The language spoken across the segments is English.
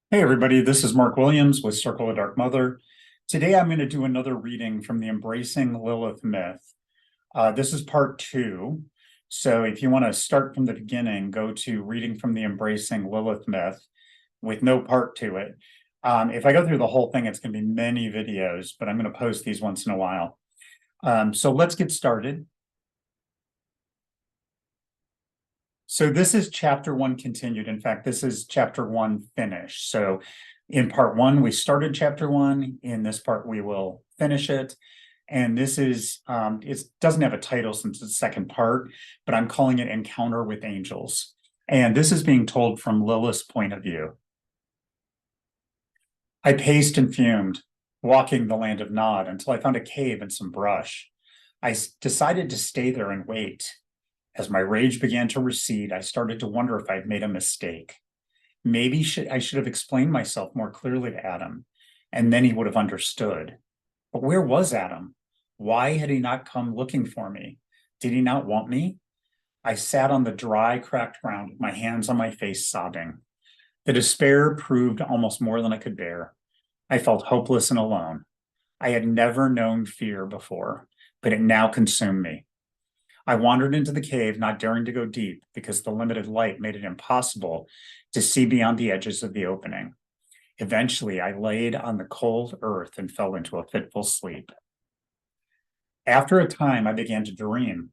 Hey everybody, this is Mark Williams with Circle of Dark Mother. Today I'm going to do another reading from the Embracing Lilith myth. This is part two. So if you want to start from the beginning, go to reading from the Embracing Lilith myth with no part to it. If I go through the whole thing, it's going to be many videos, but I'm going to post these once in a while. So let's get started. So this is chapter one continued. In fact, this is chapter one finished. So in part one, we started chapter one. In this part, we will finish it. And this is, it doesn't have a title since it's the second part, but I'm calling it Encounter with Angels. And this is being told from Lilith's point of view. I paced and fumed, walking the land of Nod until I found a cave and some brush. I decided to stay there and wait. As my rage began to recede, I started to wonder if I'd made a mistake. Maybe I should have explained myself more clearly to Adam, and then he would have understood. But where was Adam? Why had he not come looking for me? Did he not want me? I sat on the dry, cracked ground with my hands on my face, sobbing. The despair proved almost more than I could bear. I felt hopeless and alone. I had never known fear before, but it now consumed me. I wandered into the cave, not daring to go deep because the limited light made it impossible to see beyond the edges of the opening. Eventually, I laid on the cold earth and fell into a fitful sleep. After a time, I began to dream.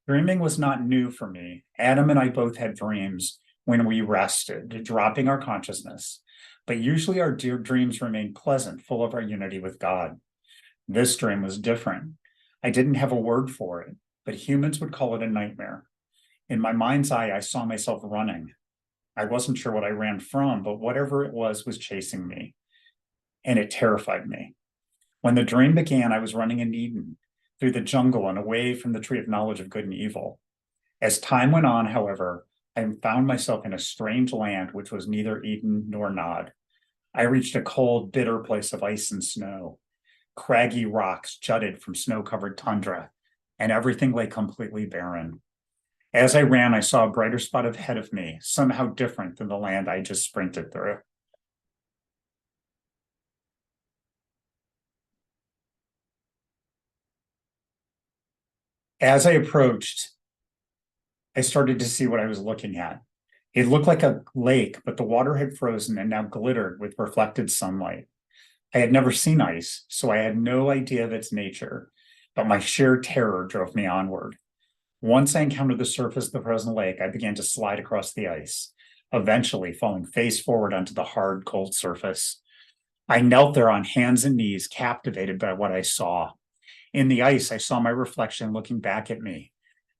Dreaming was not new for me. Adam and I both had dreams when we rested, dropping our consciousness. But usually our dreams remained pleasant, full of our unity with God. This dream was different. I didn't have a word for it, but humans would call it a nightmare. In my mind's eye, I saw myself running. I wasn't sure what I ran from, but whatever it was chasing me, and it terrified me. When the dream began, I was running in Eden, through the jungle and away from the tree of knowledge of good and evil. As time went on, however, I found myself in a strange land which was neither Eden nor Nod. I reached a cold, bitter place of ice and snow. Craggy rocks jutted from snow-covered tundra, and everything lay completely barren. As I ran, I saw a brighter spot ahead of me, somehow different than the land I just sprinted through. As I approached, I started to see what I was looking at. It looked like a lake, but the water had frozen and now glittered with reflected sunlight. I had never seen ice, so I had no idea of its nature, but my sheer terror drove me onward. Once I encountered the surface of the frozen lake, I began to slide across the ice, eventually falling face forward onto the hard, cold surface. I knelt there on hands and knees, captivated by what I saw. In the ice, I saw my reflection looking back at me,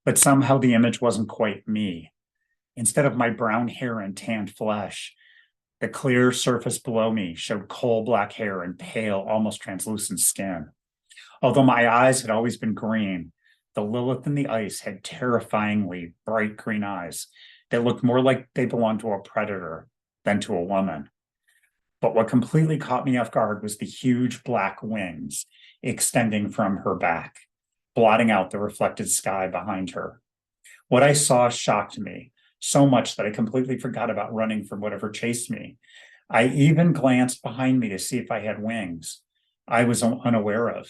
but somehow the image wasn't quite me. Instead of my brown hair and tanned flesh, the clear surface below me showed coal black hair and pale, almost translucent skin. Although my eyes had always been green, the Lilith in the ice had terrifyingly bright green eyes that looked more like they belonged to a predator than to a woman. But what completely caught me off guard was the huge black wings extending from her back, blotting out the reflected sky behind her. What I saw shocked me so much that I completely forgot about running from whatever chased me. I even glanced behind me to see if I had wings I was unaware of.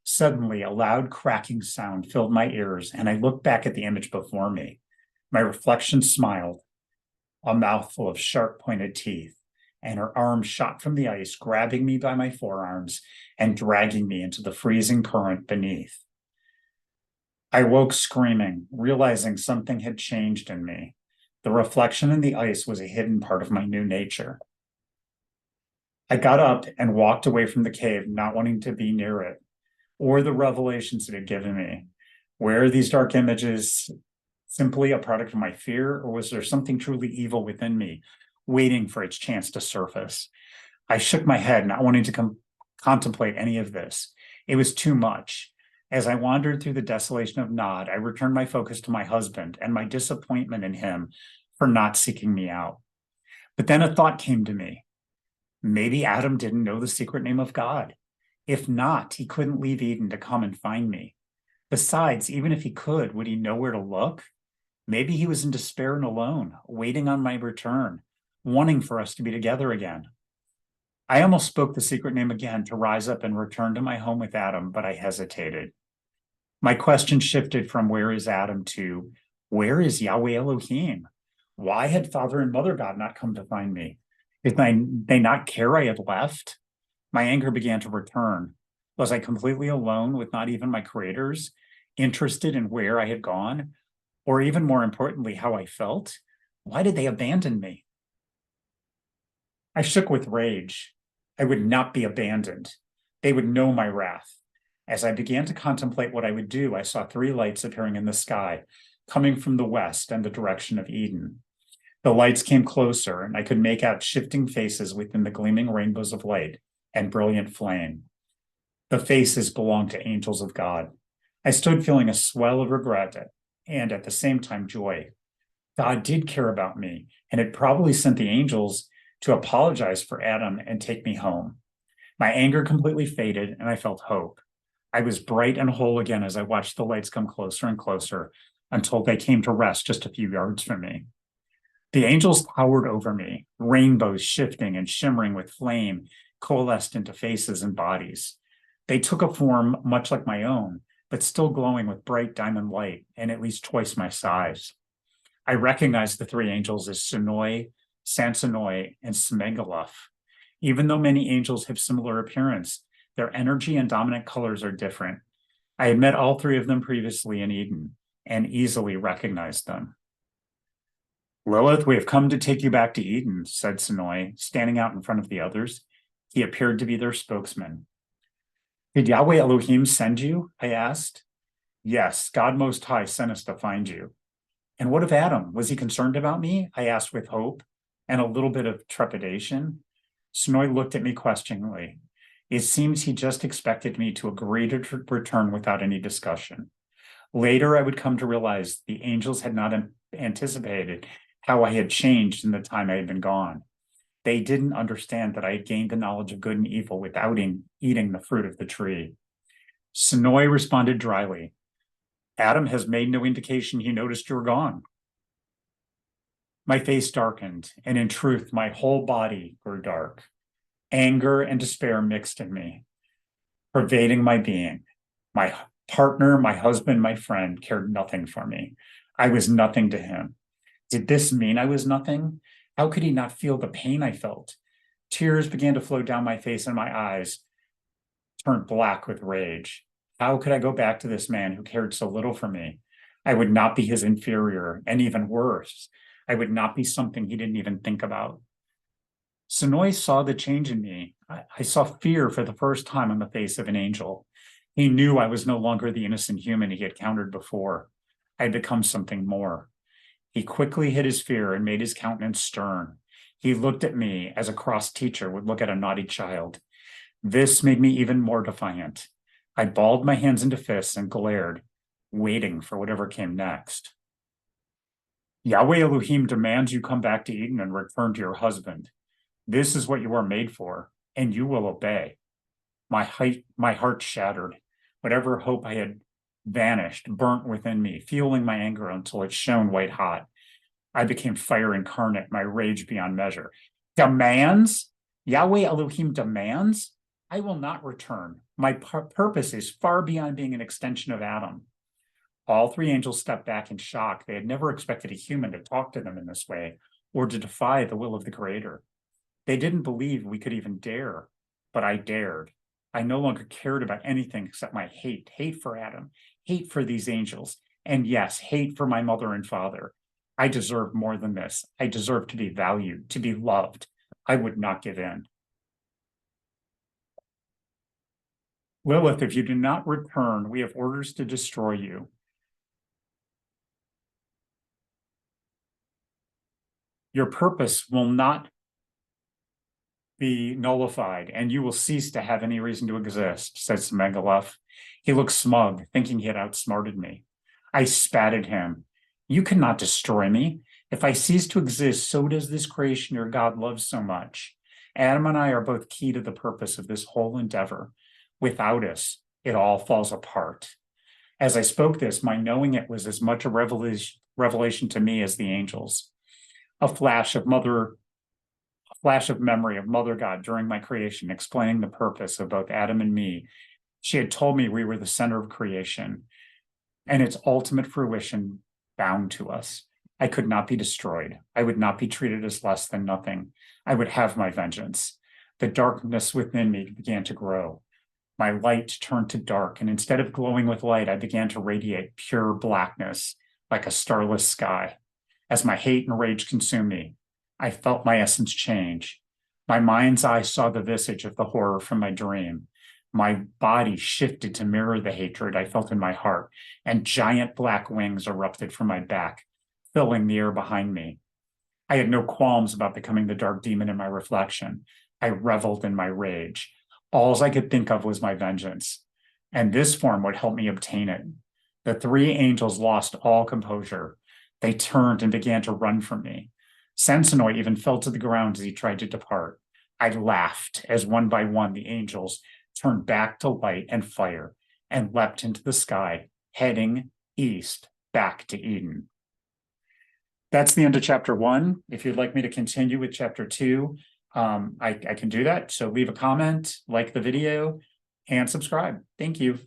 Suddenly, a loud cracking sound filled my ears, and I looked back at the image before me. My reflection smiled, a mouthful of sharp pointed teeth, and her arm shot from the ice, grabbing me by my forearms and dragging me into the freezing current beneath. I woke screaming, realizing something had changed in me. The reflection in the ice was a hidden part of my new nature. I got up and walked away from the cave, not wanting to be near it, or the revelations it had given me. Were these dark images simply a product of my fear, or was there something truly evil within me, waiting for its chance to surface? I shook my head, not wanting to contemplate any of this. It was too much. As I wandered through the desolation of Nod, I returned my focus to my husband and my disappointment in him for not seeking me out. But then a thought came to me. Maybe Adam didn't know the secret name of God. If not, he couldn't leave Eden to come and find me. Besides, even if he could, would he know where to look? Maybe he was in despair and alone, waiting on my return, wanting for us to be together again. I almost spoke the secret name again to rise up and return to my home with Adam, but I hesitated. My question shifted from where is Adam to where is Yahweh Elohim? Why had Father and Mother God not come to find me? Did they not care I had left? My anger began to return. Was I completely alone with not even my creators, interested in where I had gone, or even more importantly, how I felt? Why did they abandon me? I shook with rage. I would not be abandoned. They would know my wrath. As I began to contemplate what I would do, I saw 3 lights appearing in the sky, coming from the west and the direction of Eden. The lights came closer, and I could make out shifting faces within the gleaming rainbows of light and brilliant flame. The faces belonged to angels of God. I stood feeling a swell of regret and at the same time joy. God did care about me, and had probably sent the angels to apologize for Adam and take me home. My anger completely faded, and I felt hope. I was bright and whole again as I watched the lights come closer and closer until they came to rest just a few yards from me. The angels towered over me, rainbows shifting and shimmering with flame, coalesced into faces and bodies. They took a form much like my own, but still glowing with bright diamond light and at least twice my size. I recognized the 3 angels as Sinoi, Sansonoi, and Smegaluf. Even though many angels have similar appearance, their energy and dominant colors are different. I had met all 3 of them previously in Eden and easily recognized them. Lilith, we have come to take you back to Eden, said Sinoi, standing out in front of the others. He appeared to be their spokesman. Did Yahweh Elohim send you? I asked. Yes, God Most High sent us to find you. And what of Adam? Was he concerned about me? I asked with hope and a little bit of trepidation. Sinoi looked at me questioningly. It seems he just expected me to agree to return without any discussion. Later, I would come to realize the angels had not anticipated how I had changed in the time I had been gone. They didn't understand that I had gained the knowledge of good and evil without eating the fruit of the tree. Sinoi responded dryly. Adam has made no indication he noticed you were gone. My face darkened, and in truth, my whole body grew dark. Anger and despair mixed in me, pervading my being. My partner, my husband, my friend cared nothing for me. I was nothing to him. Did this mean I was nothing? How could he not feel the pain I felt? Tears began to flow down my face, and my eyes turned black with rage. How could I go back to this man who cared so little for me? I would not be his inferior, and even worse, I would not be something he didn't even think about. Sinoi saw the change in me. I saw fear for the first time on the face of an angel. He knew I was no longer the innocent human he had countered before. I had become something more. He quickly hid his fear and made his countenance stern. He looked at me as a cross teacher would look at a naughty child. This made me even more defiant. I balled my hands into fists and glared, waiting for whatever came next. Yahweh Elohim demands you come back to Eden and return to your husband. This is what you are made for, and you will obey. My heart shattered. Whatever hope I had vanished, burnt within me, fueling my anger until it shone white hot. I became fire incarnate, my rage beyond measure. Demands? Yahweh Elohim demands? I will not return. My purpose is far beyond being an extension of Adam. All 3 angels stepped back in shock. They had never expected a human to talk to them in this way or to defy the will of the Creator. They didn't believe we could even dare, but I dared. I no longer cared about anything except my hate for Adam, hate for these angels, and yes, hate for my mother and father. I deserve more than this. I deserve to be valued, to be loved. I would not give in. Lilith, if you do not return, we have orders to destroy you. Your purpose will not be nullified, and you will cease to have any reason to exist, said Smegaluf. He looked smug, thinking he had outsmarted me. I spat at him. You cannot destroy me. If I cease to exist, so does this creation your God loves so much. Adam and I are both key to the purpose of this whole endeavor. Without us, it all falls apart. As I spoke this, my knowing it was as much a revelation to me as the angels. A flash of Mother flash of memory of Mother God during my creation, explaining the purpose of both Adam and me. She had told me we were the center of creation and its ultimate fruition bound to us. I could not be destroyed. I would not be treated as less than nothing. I would have my vengeance. The darkness within me began to grow. My light turned to dark, and instead of glowing with light, I began to radiate pure blackness like a starless sky. As my hate and rage consumed me, I felt my essence change. My mind's eye saw the visage of the horror from my dream. My body shifted to mirror the hatred I felt in my heart, and giant black wings erupted from my back, filling the air behind me. I had no qualms about becoming the dark demon in my reflection. I reveled in my rage. All I could think of was my vengeance, and this form would help me obtain it. The three angels lost all composure. They turned and began to run from me. Sensenoi even fell to the ground as he tried to depart. I laughed as one by one the angels turned back to light and fire and leapt into the sky, heading east back to Eden. That's the end of chapter 1. If you'd like me to continue with chapter 2, I can do that. So leave a comment, like the video, and subscribe. Thank you.